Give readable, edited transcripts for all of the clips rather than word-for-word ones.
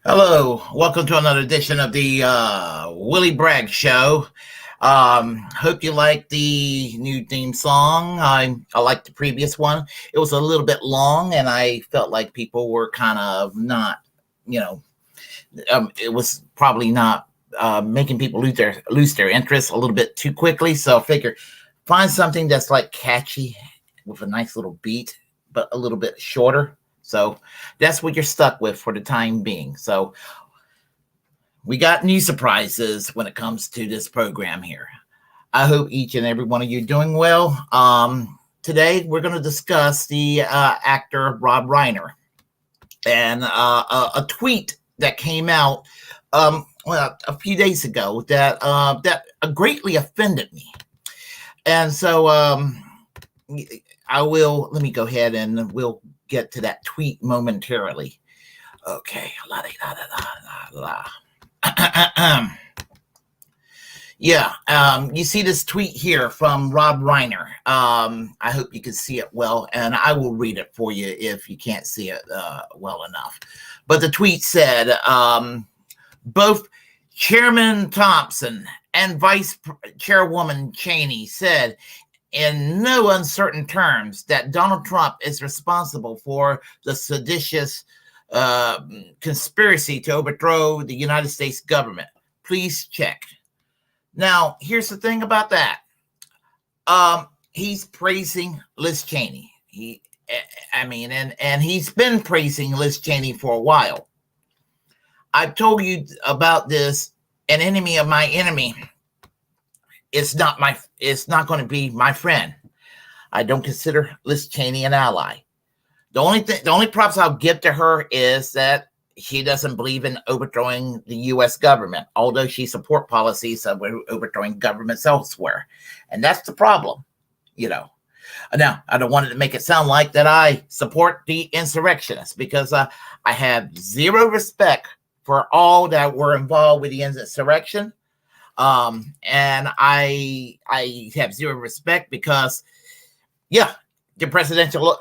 Hello, welcome to another edition of the Willie Bragg Show. Hope you like the new theme song. I liked the previous one. It was a little bit long, and I felt like people were kind of not, you know, it was probably not making people lose their interest a little bit too quickly. So I figured find something that's like catchy with a nice little beat, but a little bit shorter. So that's what you're stuck with for the time being. So we got new surprises when it comes to this program here. I hope each and every one of you are doing well. Today, we're going to discuss the actor Rob Reiner and a tweet that came out a few days ago that greatly offended me. And so let me go ahead and we'll get to that tweet momentarily. Okay. Yeah, you see this tweet here from Rob Reiner. I hope you can see it well, and I will read it for you if you can't see it well enough. But the tweet said, both Chairman Thompson and Vice Chairwoman Cheney said in no uncertain terms that Donald Trump is responsible for the seditious conspiracy to overthrow the United States government. Please check. Now, here's the thing about that. He's praising Liz Cheney. And he's been praising Liz Cheney for a while. I've told you about this. An enemy of my enemy is not going to be my friend. I don't consider Liz Cheney an ally. The only props I'll give to her is that she doesn't believe in overthrowing the U.S. government, although she supports policies of overthrowing governments elsewhere. And that's the problem, Now, I don't want to make it sound like that I support the insurrectionists because I have zero respect for all that were involved with the insurrection. And I have zero respect because, the presidential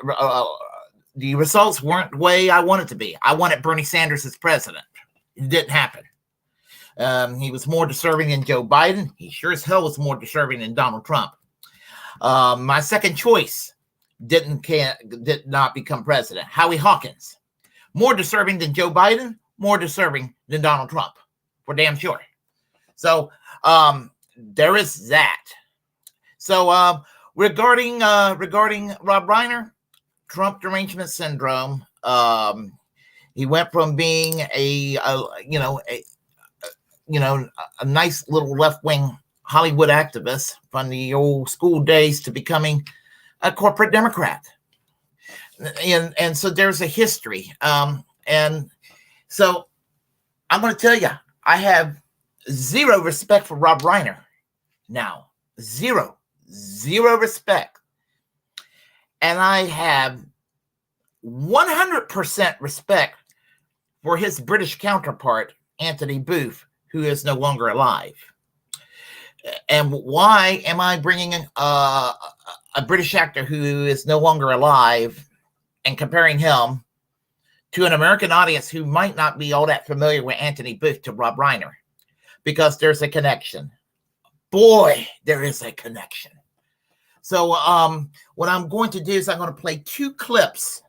the results weren't the way I wanted to be. I wanted Bernie Sanders as president. It didn't happen. He was more deserving than Joe Biden. He sure as hell was more deserving than Donald Trump. My second choice did not become president. Howie Hawkins, more deserving than Joe Biden, more deserving than Donald Trump, for damn sure. So there is that. So regarding Rob Reiner, Trump derangement syndrome. He went from being a nice little left-wing Hollywood activist from the old school days to becoming a corporate Democrat. And so there's a history. And so I'm going to tell you, I have zero respect for Rob Reiner now. Zero respect. And I have 100% respect for his British counterpart, Anthony Booth, who is no longer alive. And why am I bringing a British actor who is no longer alive and comparing him to an American audience who might not be all that familiar with Anthony Booth to Rob Reiner? Because there's a connection. Boy, there is a connection. So what I'm going to do is I'm going to play two clips,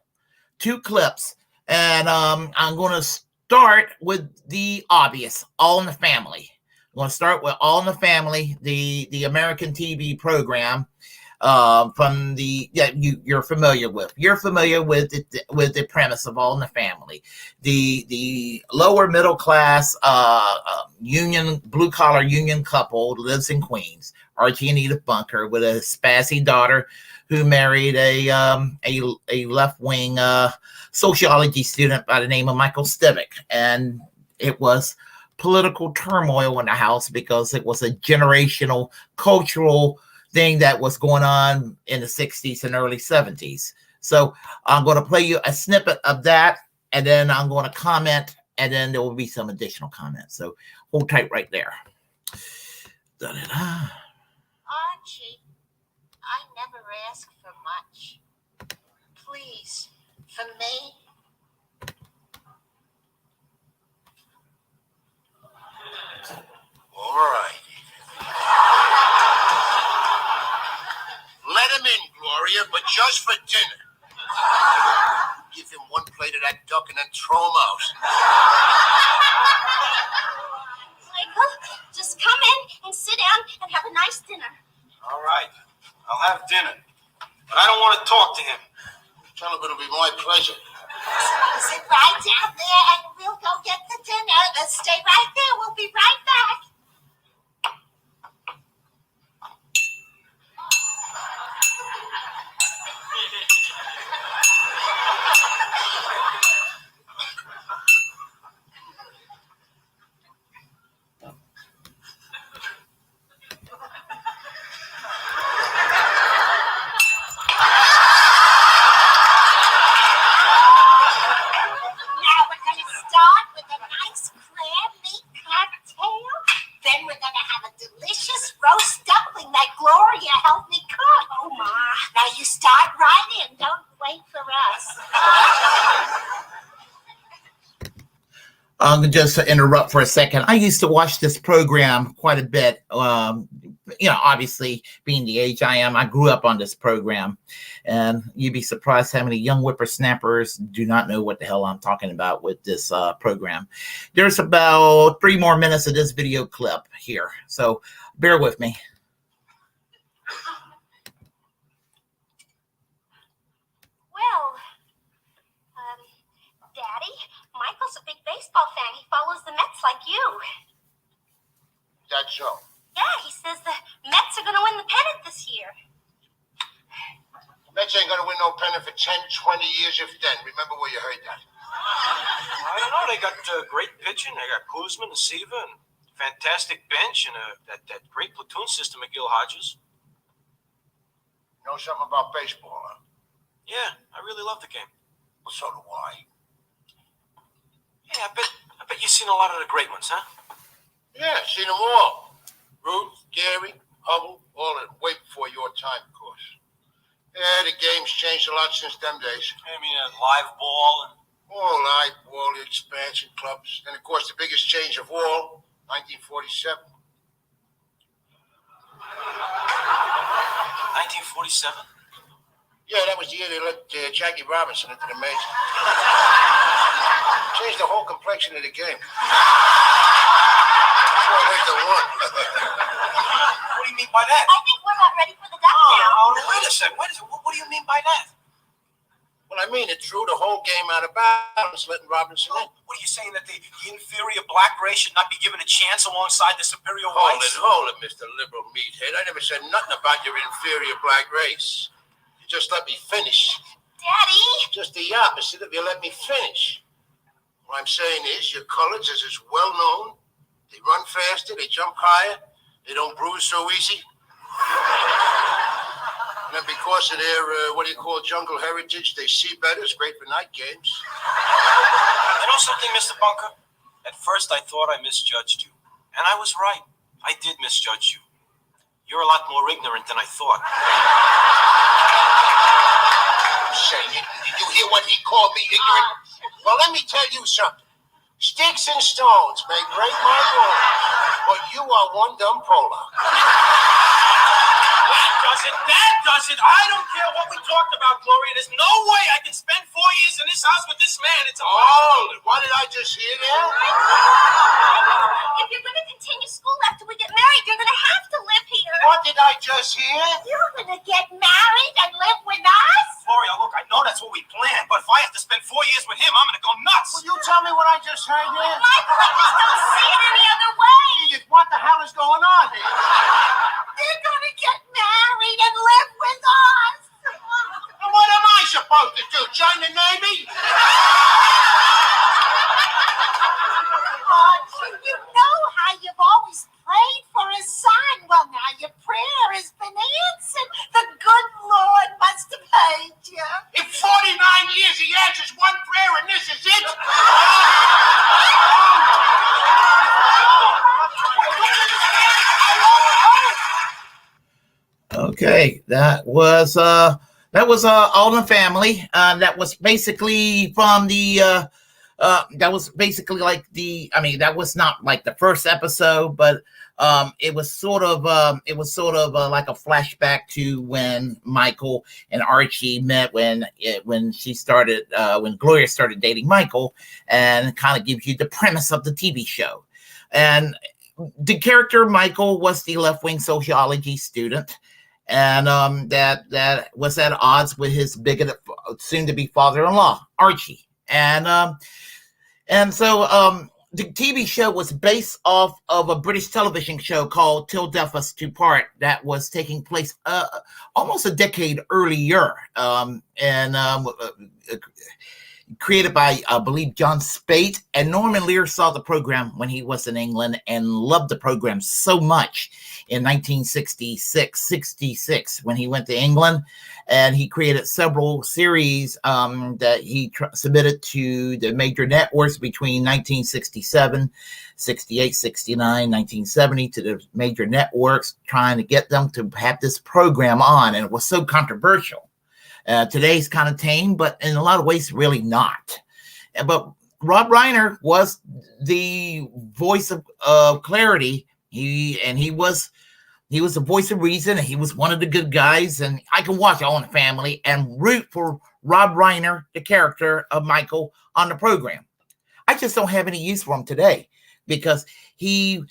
and I'm going to start with the obvious, All in the Family. I'm going to start with All in the Family, the American TV program from you're familiar with. You're familiar with the premise of All in the Family. The lower middle class blue collar union couple lives in Queens. Archie and Edith Bunker with a spazzy daughter who married a left wing sociology student by the name of Michael Stivic, and it was political turmoil in the house because it was a generational cultural thing that was going on in the 60s and early 70s. So I'm going to play you a snippet of that, and then I'm going to comment, and then there will be some additional comments. So hold tight right there. Da-da-da. Archie, I never ask for much. Please, for me. and then throw them out. Michael, just come in and sit down and have a nice dinner. All right. I'll have dinner. But I don't want to talk to him. Tell him it'll be my pleasure. Sit right down there and we'll go get the dinner. Stay right there. We'll be right back. Just to interrupt for a second, I used to watch this program quite a bit. Obviously, being the age I am, I grew up on this program, and you'd be surprised how many young whippersnappers do not know what the hell I'm talking about with this program. There's about 3 more minutes of this video clip here, so bear with me. Michael's a big baseball fan. He follows the Mets like you. That's so. Yeah, he says the Mets are going to win the pennant this year. The Mets ain't going to win no pennant for 10, 20 years if then. Remember where you heard that. I don't know. They got great pitching. They got Kuzma and Siva and fantastic bench and that great platoon system at Gil Hodges. Know something about baseball, huh? Yeah, I really love the game. Well, so do I. Yeah, I bet you've seen a lot of the great ones, huh? Yeah, seen them all. Ruth, Gary, Hubble, all of them. Way before your time, of course. Yeah, the game's changed a lot since them days. I mean, live ball and... All live ball, the expansion clubs. And, of course, the biggest change of all, 1947. 1947? Yeah, that was the year they let Jackie Robinson into the major. Changed the whole complexion of the game. What do you mean by that? I think we're not ready for the duck now. Wait a second. What do you mean by that? Well, I mean, it threw the whole game out of bounds, letting Robinson in. What are you saying, that the inferior black race should not be given a chance alongside the superior whites? Hold it, Mr. Liberal Meathead. I never said nothing about your inferior black race. You just let me finish. Daddy! Just the opposite if you let me finish. What I'm saying is, your colors is as well known. They run faster, they jump higher, they don't bruise so easy. And then because of their, jungle heritage, they see better. It's great for night games. You know something, Mr. Bunker? At first I thought I misjudged you. And I was right. I did misjudge you. You're a lot more ignorant than I thought. Say it. Did you hear what he called me, ignorant? Well, let me tell you something. Sticks and stones may break my bones, but you are one dumb Pollock. That does it. I don't care what we talked about, Gloria. There's no way I can spend 4 years in this house with this man. It's What did I just hear there? If you're going to continue school after we get married, you're going to have to live here. What did I just hear? You're going to get married and live with us? Gloria, look, I know that's what we planned, but if I have to spend 4 years with him, I'm going to go nuts. Will you tell me what I just heard there? Michael, I just don't see it any other way. What the hell is going on here? They're going to get married and live with us. And what am I supposed to do? Join the Navy? You know how you've always prayed for a son. Well, now your prayer has been answered. The good Lord must have heard you. In 49 years, he answers one prayer, and this is it? Okay, that was All in the Family. That was basically from the that was basically like that was not like the first episode, but it was sort of like a flashback to when Michael and Archie met when Gloria started dating Michael, and kind of gives you the premise of the TV show. And the character Michael was the left-wing sociology student, and that was at odds with his bigoted soon-to-be father-in-law, Archie. And so the TV show was based off of a British television show called Till Death Us Do Part that was taking place almost a decade earlier, created by, I believe, John Spate. And Norman Lear saw the program when he was in England and loved the program so much in 1966 when he went to England. And he created several series that he submitted to the major networks between 1967, 68, 69, 1970 to the major networks, trying to get them to have this program on. And it was so controversial. Today's kind of tame, but in a lot of ways, really not. But Rob Reiner was the voice of clarity. He was the voice of reason, and he was one of the good guys. And I can watch All in the Family and root for Rob Reiner, the character of Michael, on the program. I just don't have any use for him today because he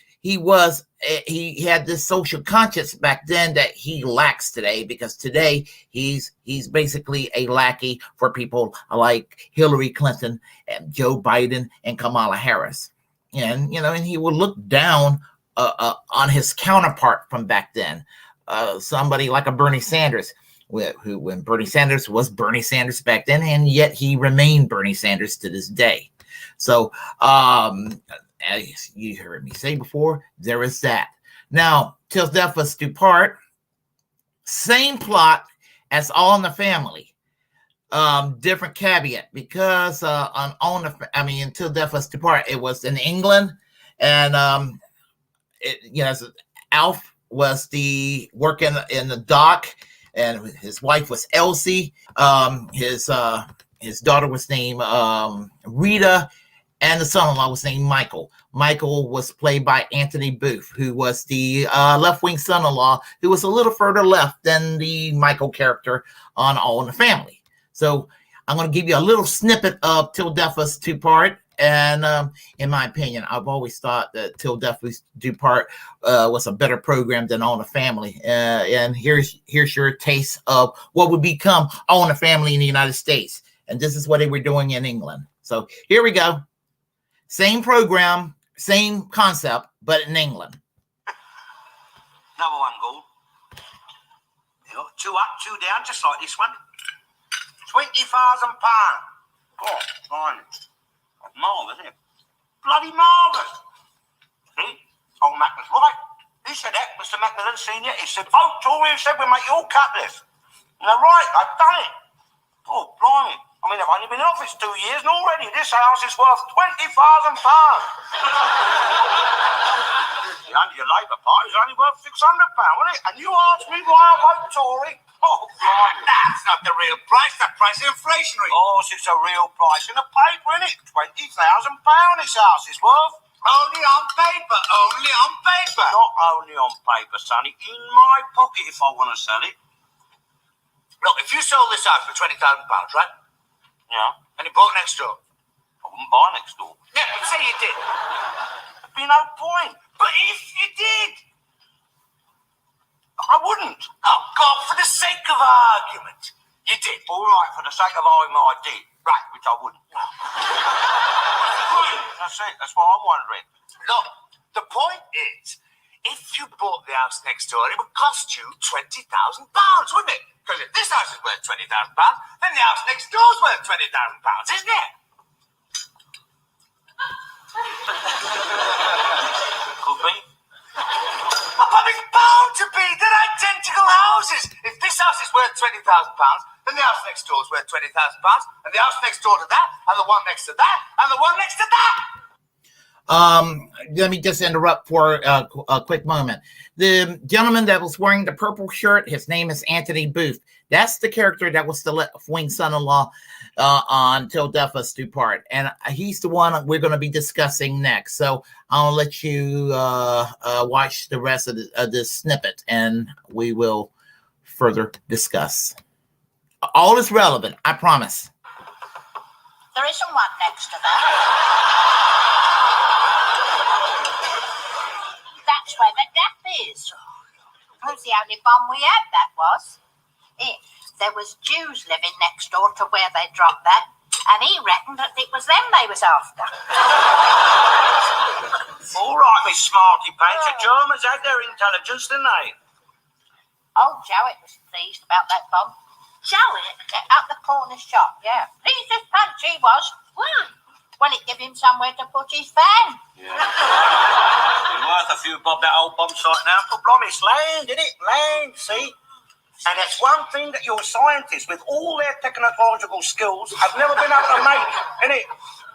had this social conscience back then that he lacks today, because today he's basically a lackey for people like Hillary Clinton and Joe Biden and Kamala Harris. And he would look down on his counterpart from back then, somebody like a Bernie Sanders, when Bernie Sanders was Bernie Sanders back then, and yet he remained Bernie Sanders to this day. So as you heard me say before, there is that. Now, Till Death Us Do Part, same plot as All in the Family. Different caveat, because Till Death Us Do Part, it was in England, and Alf was working in the dock, and his wife was Elsie. His daughter was named Rita, and the son-in-law was named Michael. Michael was played by Anthony Booth, who was the left-wing son-in-law, who was a little further left than the Michael character on All in the Family. So I'm going to give you a little snippet of Till Death Us Do Part. And in my opinion, I've always thought that Till Death Us Do Part was a better program than All in the Family. And here's your taste of what would become All in the Family in the United States. And this is what they were doing in England. So here we go. Same program, same concept, but in England. Number one goal. Two up, two down, just like this one. £20,000. Oh, fine. Marvellous, isn't it? Bloody marvellous. See? Old Mac was right. He said that, Mr. Macmillan Senior. He said, vote Tory, he said, we'll make you all capitalist. And they're right, I've done it. Oh, blimey. I mean, I've only been in office 2 years, and already this house is worth £20,000. Under your Labour Party, it's only worth £600, isn't it? And you ask me why I vote Tory? Oh, blimey. That's not the real price. That price is inflationary. Oh, it's a real price in the paper, isn't it? £20,000 this house is worth. Only on paper. Only on paper. Not only on paper, Sonny. In my pocket if I want to sell it. Look, if you sold this house for £20,000, right? Yeah. And you bought next door. I wouldn't buy next door. Yeah, but say you did. There'd be no point. But if you did. I wouldn't. Oh, God, for the sake of argument. You did. All right, for the sake of argument, I did. Right, which I wouldn't. That's it. That's what I'm wondering. Look, the point is, if you bought the house next door, it would cost you £20,000, wouldn't it? Because if this house is worth £20,000, then the house next door is worth £20,000, isn't it? Could be. But it's bound to be. They're identical houses. If this house is worth £20,000, then the house next door is worth £20,000, and the house next door to that, and the one next to that, and the one next to that. Let me just interrupt for a quick moment. The gentleman that was wearing the purple shirt, his name is Anthony Booth. That's the character that was the left-wing son-in-law until death us do part. And he's the one we're going to be discussing next. So I'll let you watch the rest of this snippet, and we will further discuss. All is relevant, I promise. There isn't one next to that. That's where the gap is. It was the only bomb we had, that was. There was Jews living next door to where they dropped that, and he reckoned that it was them they was after. All right, Miss Smarty Pants. The Germans had their intelligence, didn't they? Old Jowett was pleased about that bomb. Jowett? Up the corner shop, yeah. Pleased as punch he was. Well, it gave him somewhere to put his van. Yeah. It's worth a few bob, that old bomb site now. But blimey, it's land, isn't it? Land, see? And that's one thing that your scientists, with all their technological skills, have never been able to make, isn't it?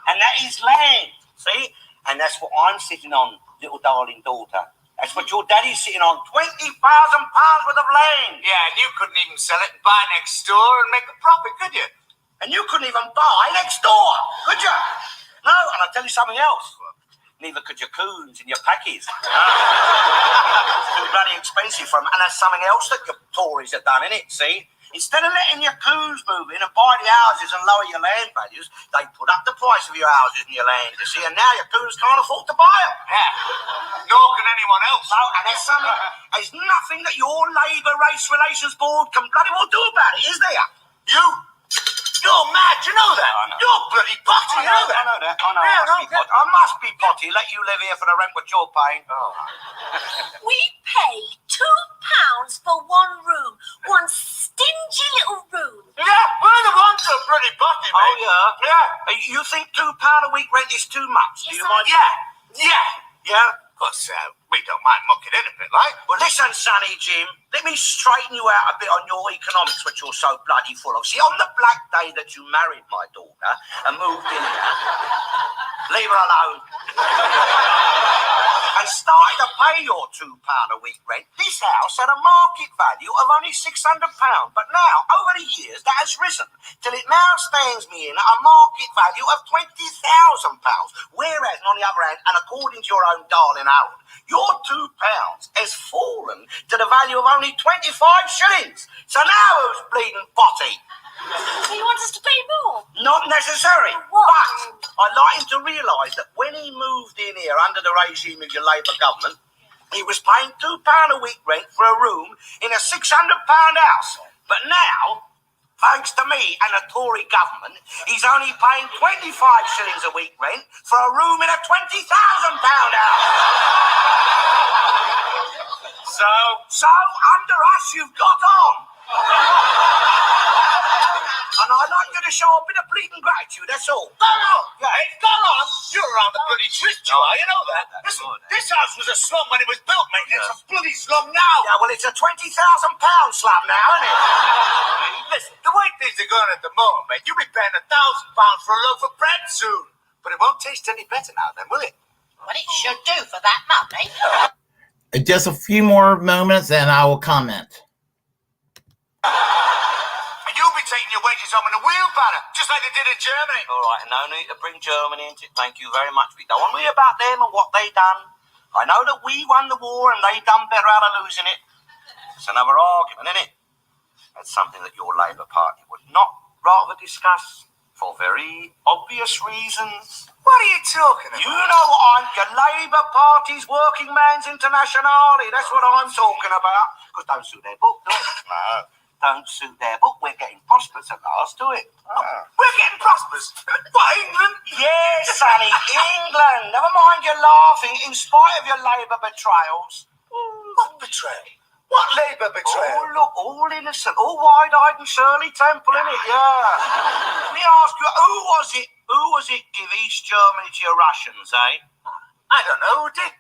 And that is land, see? And that's what I'm sitting on, little darling daughter. That's what your daddy's sitting on, £20,000 worth of land. Yeah, and you couldn't even sell it and buy next door and make a profit, could you? And you couldn't even buy next door, could you? No, and I'll tell you something else. Neither could your coons and your packies. It's too bloody expensive for them. And that's something else that your Tories have done, innit, see? Instead of letting your coons move in and buy the houses and lower your land values, they put up the price of your houses and your land, you see, and now your coons can't afford to buy them. Yeah. Nor can anyone else. No, and there's nothing that your Labour Race Relations Board can bloody well do about it, is there? You're mad, you know that? I know. You're bloody potty, you know that? I know that. I know. Yeah, I must be potty. Let you live here for the rent what you're paying. Oh. We pay £2 for one room. One stingy little room. Yeah, we're the ones that are bloody potty, mate. Oh, yeah? Yeah. You think £2 a week rent is too much? Yes, Do you mind? Yeah. Yeah? Of course, we don't mind mucking in a bit, like. Well, listen, Sonny Jim, let me straighten you out a bit on your economics, which you're so bloody full of. See, on the black day that you married my daughter and moved in here, leave her alone, and started to pay your £2 a week rent, this house had a market value of only £600. But now, over the years, that has risen till it now stands me in at a market value of £20,000. Whereas, on the other hand, and according to your own darling Harold, your £2 has fallen to the value of only 25 shillings. So now who's bleeding potty? So you want us to pay more? Not necessary. What? But I'd like him to realise that when he moved in here under the regime of your Labour government, he was paying £2 a week rent for a room in a £600 house. But now, thanks to me and the Tory government, he's only paying 25 shillings a week rent for a room in a £20,000 house. So under us, you've got on. And I'd like you to show a bit of bleeding gratitude, that's all. Go on! Yeah, go on! You're around the bloody twist, you are, you know that. Listen, this house was a slum when it was built, mate. It's a bloody slum now. Yeah, well, it's a £20,000 slab now, isn't it? Listen, the way things are going at the moment, mate, you'll be paying £1,000 for a loaf of bread soon. But it won't taste any better now, then, will it? Well, it should do for that money. Just a few more moments and I will comment. And you'll be taking your wages home in a wheelbarrow, just like they did in Germany. All right, no need to bring Germany into it. Thank you very much. We don't want to hear about them and what they done. I know that we won the war and they done better out of losing it. It's another argument, isn't it? That's something that your Labour Party would not rather discuss for very obvious reasons. What are you talking about? You know what I'm... Your Labour Party's Working Man's Internationale. That's what I'm talking about. Because don't suit their book, do it? No. Don't suit their book. We're getting prosperous at last, do it? We're getting prosperous. What, England? Yes, Sonny, England. Never mind your laughing in spite of your Labour betrayals. What betrayal? What Labour betrayal? Oh, look, all innocent, all wide-eyed and Shirley Temple, innit? Yeah. Let me ask you, who was it give East Germany to your Russians, eh? I don't know who did.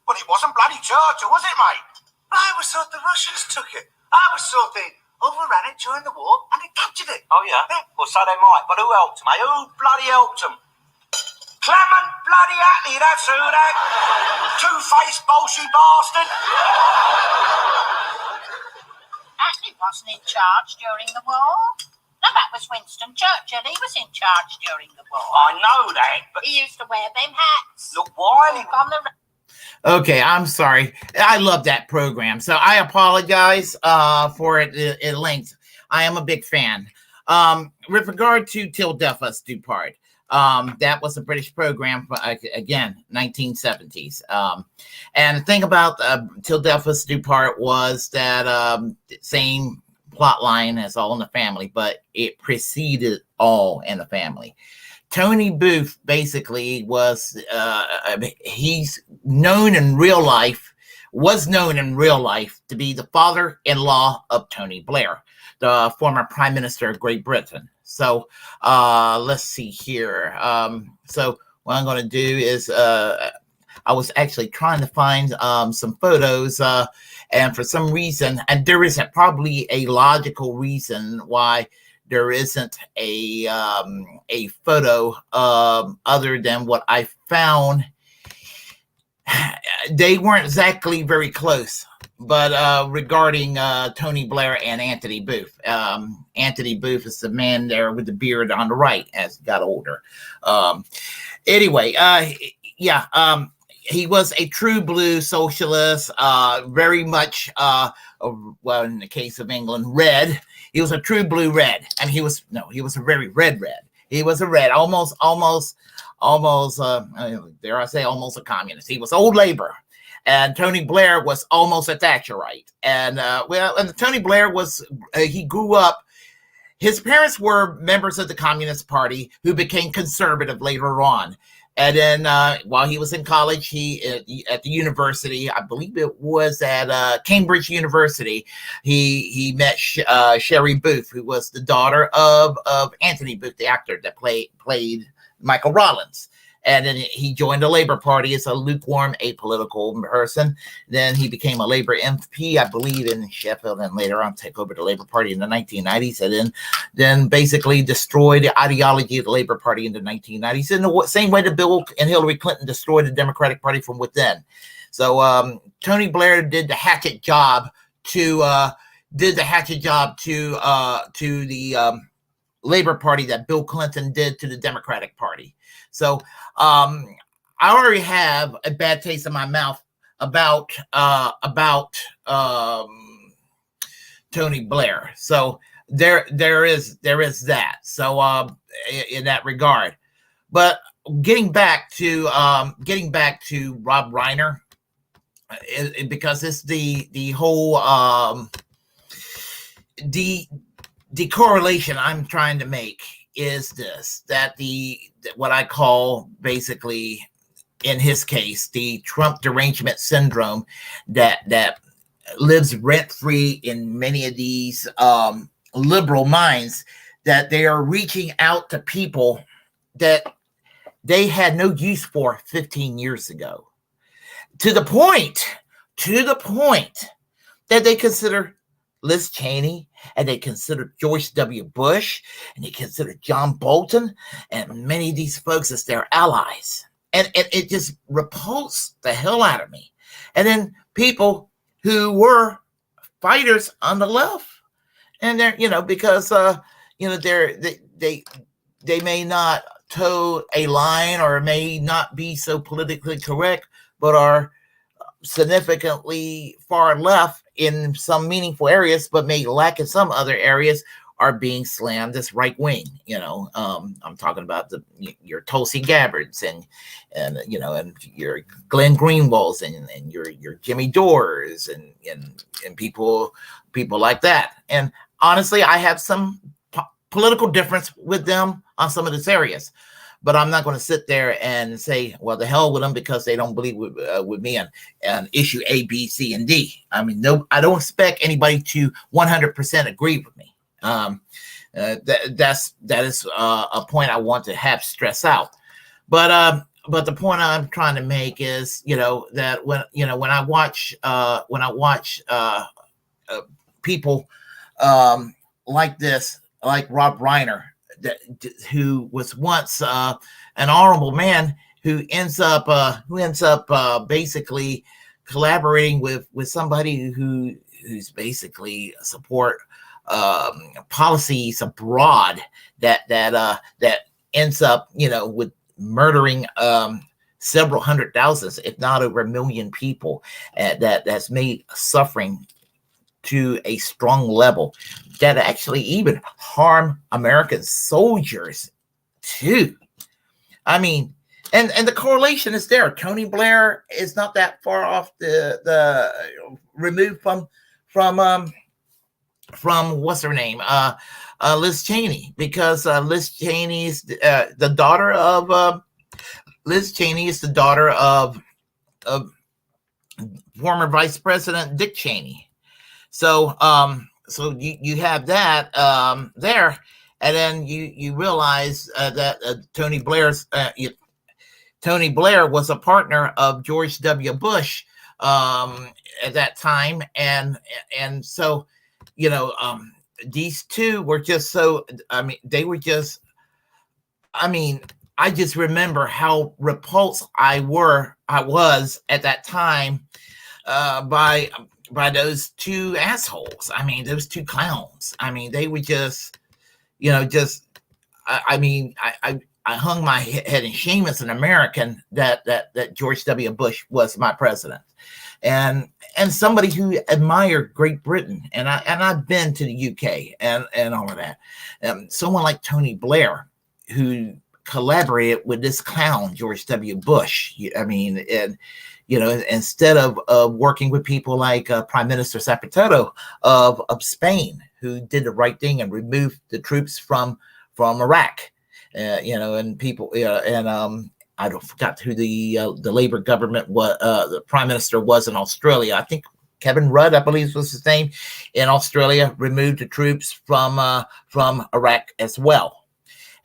Well, it wasn't bloody Churchill, was it, mate? I was thought the Russians took it. I was thought they overran it during the war and they captured it. Oh, yeah? Well, so they might, but who helped them, eh? Who bloody helped them? Clement bloody Attlee, that's who, that two-faced bolshy bastard. Attlee wasn't in charge during the war. No, that was Winston Churchill. He was in charge during the war. I know that, but He used to wear them hats. look, Wiley... On the Okay, I'm sorry. I love that program, so I apologize for it length. I am a big fan. With regard to Till Death Us Do Part, that was a British program, again, 1970s. And the thing about Till Death Us Do Part was that same plot line as All in the Family, but it preceded All in the Family. Tony Booth basically was, he's known in real life, was known in real life to be the father-in-law of Tony Blair, the former Prime Minister of Great Britain. So let's see here. So what I'm going to do is I was actually trying to find some photos, and for some reason, and there is probably a logical reason why there isn't a photo other than what I found. They weren't exactly very close, but regarding Tony Blair and Anthony Booth. Anthony Booth is the man there with the beard on the right as he got older. Anyway, he was a true blue socialist, very much, well, in the case of England, red. He was a true blue red. I mean, he was a very red. He was a red, almost, dare I say, almost a communist. He was old labor. And Tony Blair was almost a Thatcherite. And, and Tony Blair was, he grew up, his parents were members of the Communist Party who became conservative later on. And then while he was in college, he at the university, I believe it was at Cambridge University, he met Sherry Booth, who was the daughter of Anthony Booth, the actor that played Michael Rollins. And then he joined the Labor Party as a lukewarm, apolitical person. Then he became a Labor MP, I believe, in Sheffield, and later on take over the Labor Party in the 1990s, and then basically destroy the ideology of the Labor Party in the 1990s in the same way that Bill and Hillary Clinton destroyed the Democratic Party from within. So Tony Blair did the hatchet job to the Labor Party that Bill Clinton did to the Democratic Party. So I already have a bad taste in my mouth about Tony Blair. So there is that. So in that regard, but getting back to Rob Reiner, because it's the whole the correlation I'm trying to make is this, that what I call basically, in his case, the Trump derangement syndrome that lives rent-free in many of these liberal minds, that they are reaching out to people that they had no use for 15 years ago, to the point that they consider Liz Cheney, and they consider George W. Bush, and they consider John Bolton, and many of these folks as their allies. And it just repulsed the hell out of me. And then people who were fighters on the left, and they're, because they may not toe a line or may not be so politically correct, but are significantly far left in some meaningful areas, but may lack in some other areas, are being slammed as right wing. I'm talking about your Tulsi Gabbards and your Glenn Greenwalds and your Jimmy Dores and people like that. And honestly, I have some political difference with them on some of these areas. But I'm not going to sit there and say, well, the hell with them because they don't believe with me on issue A, B, C, and D. I mean, no, I don't expect anybody to 100% agree with me. That is a point I want to have stress out. But the point I'm trying to make is, that when I watch people like this, like Rob Reiner, who was once an honorable man who ends up basically collaborating with somebody who's basically support policies abroad that ends up, with murdering several hundred thousands, if not over 1 million people, that's made suffering to a strong level that actually even harm American soldiers too. I mean, and the correlation is there. Tony Blair is not that far off the removed from what's her name, Liz Cheney, because Liz Cheney is the daughter of Liz Cheney is the daughter of former Vice President Dick Cheney. So so you have that there, and then you realize that Tony Blair was a partner of George W. Bush at that time, and so these two were just so, they were just, I just remember how repulsed I was at that time by those two assholes. Those two clowns. They were just, I hung my head in shame as an American that George W. Bush was my president, and somebody who admired Great Britain, and I've been to the UK and all of that. Someone like Tony Blair, who collaborated with this clown George W. Bush. Instead of working with people like Prime Minister Zapatero of Spain, who did the right thing and removed the troops from Iraq. And people, I forgot who the Labour government was, the Prime Minister was in Australia. I think Kevin Rudd, I believe was his name, in Australia, removed the troops from Iraq as well.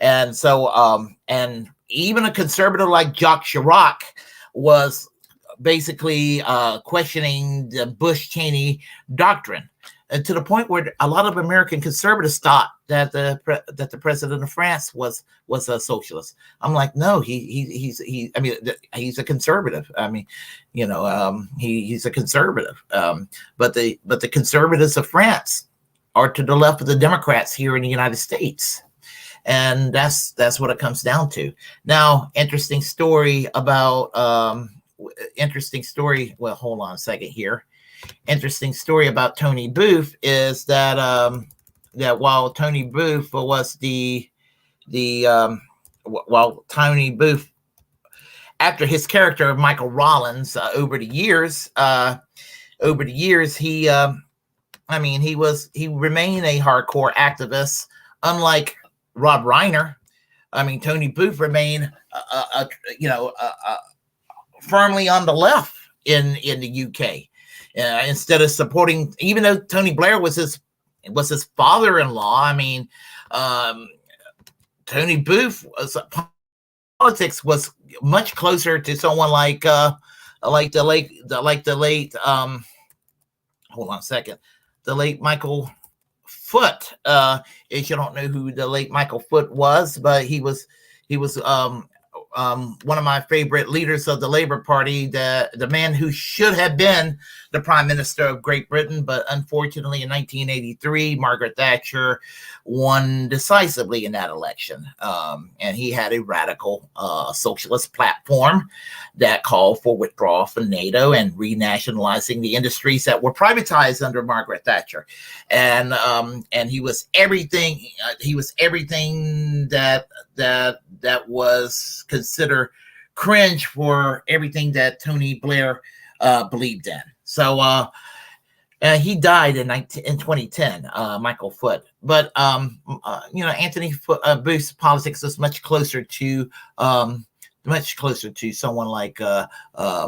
And so, and even a conservative like Jacques Chirac was basically questioning the Bush-Cheney doctrine, and to the point where a lot of American conservatives thought that the president of France was a socialist. I'm like, no, he's a conservative. He's a conservative. But the conservatives of France are to the left of the Democrats here in the United States. And that's what it comes down to. Now, interesting story. Well, hold on a second here. Interesting story about Tony Booth is that that while Tony Booth was Tony Booth, after his character of Michael Rollins, over the years, he remained a hardcore activist, unlike Rob Reiner. Tony Booth remained firmly on the left in the UK. Instead of supporting, even though Tony Blair was his father-in-law, Tony Booth politics was much closer to someone like the late hold on a second, the late Michael Foot. If you don't know who the late Michael Foot was, but he was one of my favorite leaders of the Labour Party, the man who should have been the Prime Minister of Great Britain, but unfortunately in 1983, Margaret Thatcher won decisively in that election. And he had a radical socialist platform that called for withdrawal from NATO and renationalizing the industries that were privatized under Margaret Thatcher. And he was everything. He was everything that was considered cringe for everything that Tony Blair believed in. So he died in 2010, Michael Foot. But Anthony Booth's politics is much closer to someone like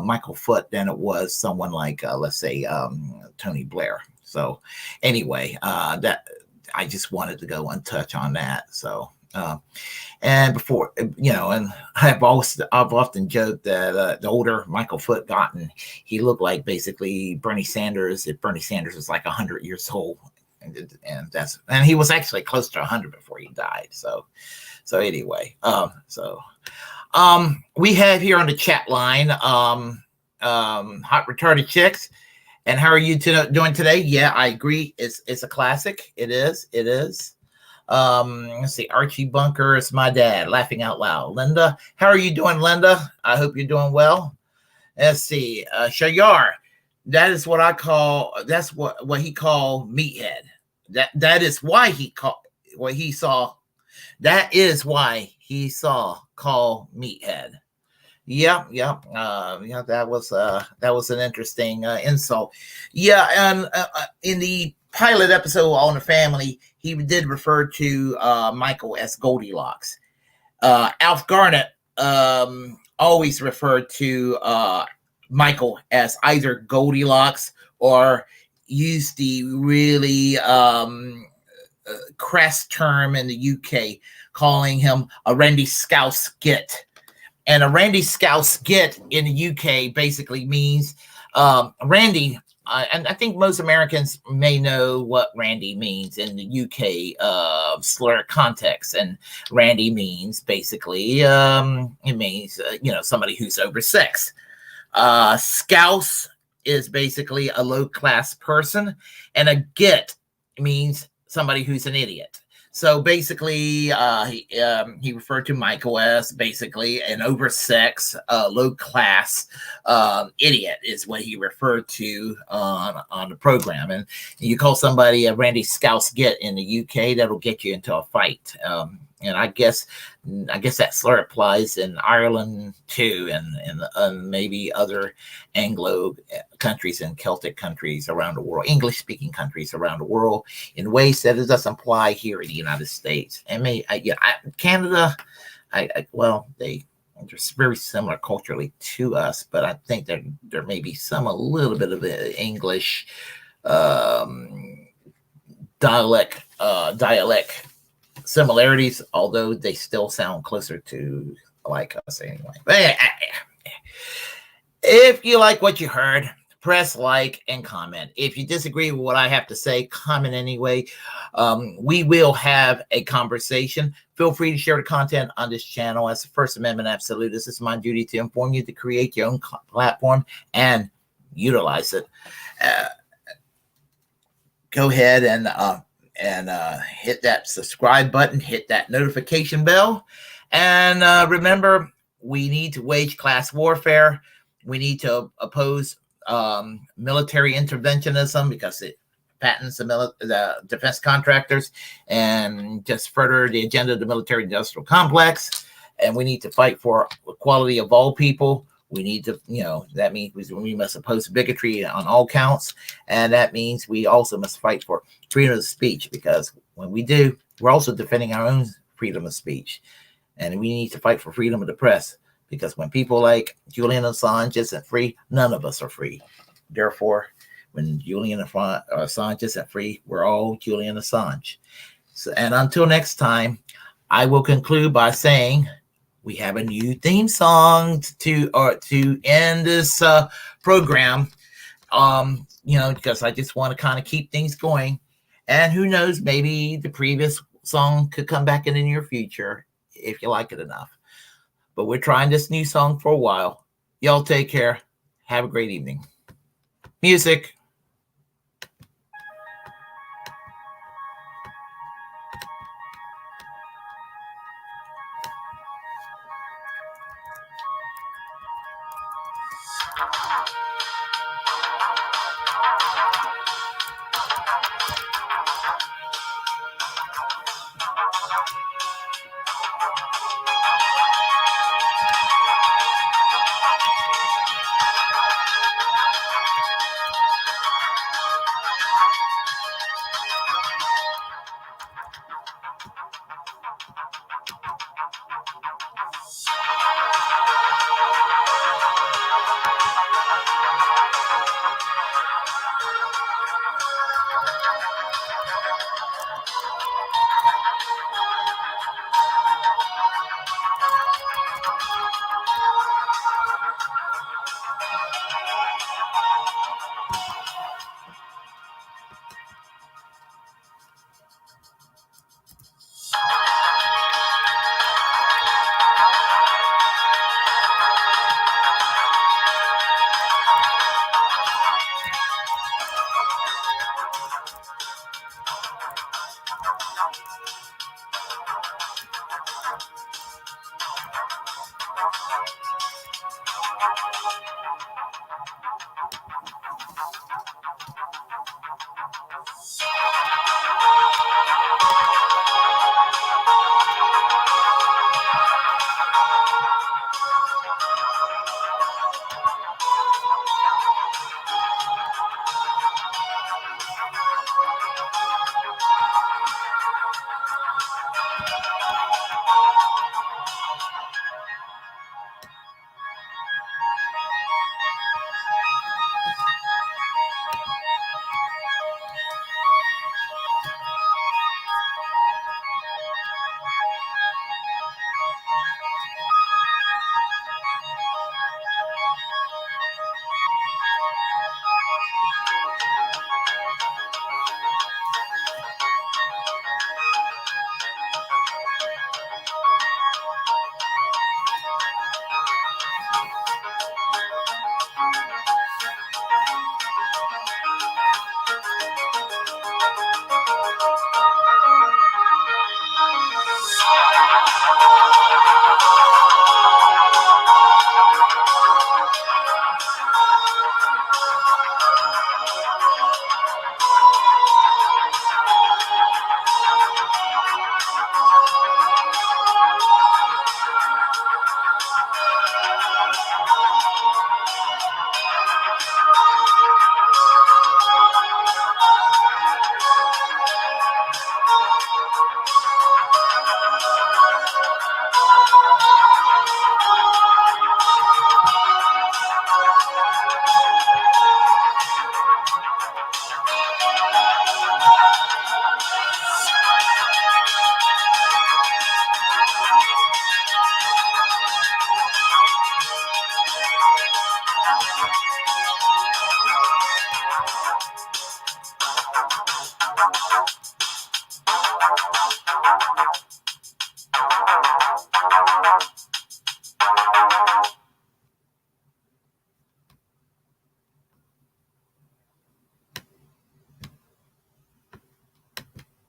Michael Foot than it was someone like let's say Tony Blair. So anyway, that I just wanted to go and touch on that. So. And before, and I've often joked that the older Michael Foot gotten, he looked like basically Bernie Sanders if Bernie Sanders was like 100 years old, and he was actually close to 100 before he died. So So anyway, we have here on the chat line, hot retarded chicks. And how are you doing today? Yeah, I agree. It's a classic. It is. Let's see. Archie Bunker is my dad. Laughing out loud. Linda, how are you doing, Linda? I hope you're doing well. Let's see. Shayar, that is what I call. That's what he called meathead. That is why he called what he saw. That is why he saw call meathead. Yeah. That was an interesting insult. Yeah, and in the pilot episode on the family, he did refer to Michael as Goldilocks. Alf Garnett always referred to Michael as either Goldilocks or used the really crass term in the UK, calling him a Randy Scouse git. And a Randy Scouse git in the UK basically means Randy. And I think most Americans may know what Randy means in the UK slur context. And Randy means basically, it means, somebody who's over six. Scouse is basically a low-class person. And a git means somebody who's an idiot. So basically, he referred to Michael as basically an oversex, low-class idiot is what he referred to on the program. And you call somebody a Randy Scouse git in the UK, that'll get you into a fight. And I guess that slur applies in Ireland too, and maybe other Anglo countries and Celtic countries around the world, English-speaking countries around the world, in ways that it doesn't apply here in the United States. And Canada, they're very similar culturally to us, but I think there may be a little bit of English dialect similarities, although they still sound closer to like us anyway. But if you like what you heard, press like and comment. If you disagree with what I have to say, comment anyway. We will have a conversation. Feel free to share the content on this channel. As the First Amendment absolutist, it's my duty to inform you to create your own platform and utilize it. Go ahead and hit that subscribe button, hit that notification bell. And remember, we need to wage class warfare. We need to oppose military interventionism because it patents the defense contractors and just further the agenda of the military industrial complex. And we need to fight for equality of all people. We need to, that means we must oppose bigotry on all counts. And that means we also must fight for freedom of speech, because when we do, we're also defending our own freedom of speech. And we need to fight for freedom of the press, because when people like Julian Assange isn't free, none of us are free. Therefore, when Julian Assange isn't free, we're all Julian Assange. So, and until next time, I will conclude by saying, we have a new theme song to end this program, because I just want to kind of keep things going. And who knows, maybe the previous song could come back in the near future if you like it enough. But we're trying this new song for a while. Y'all take care. Have a great evening. Music.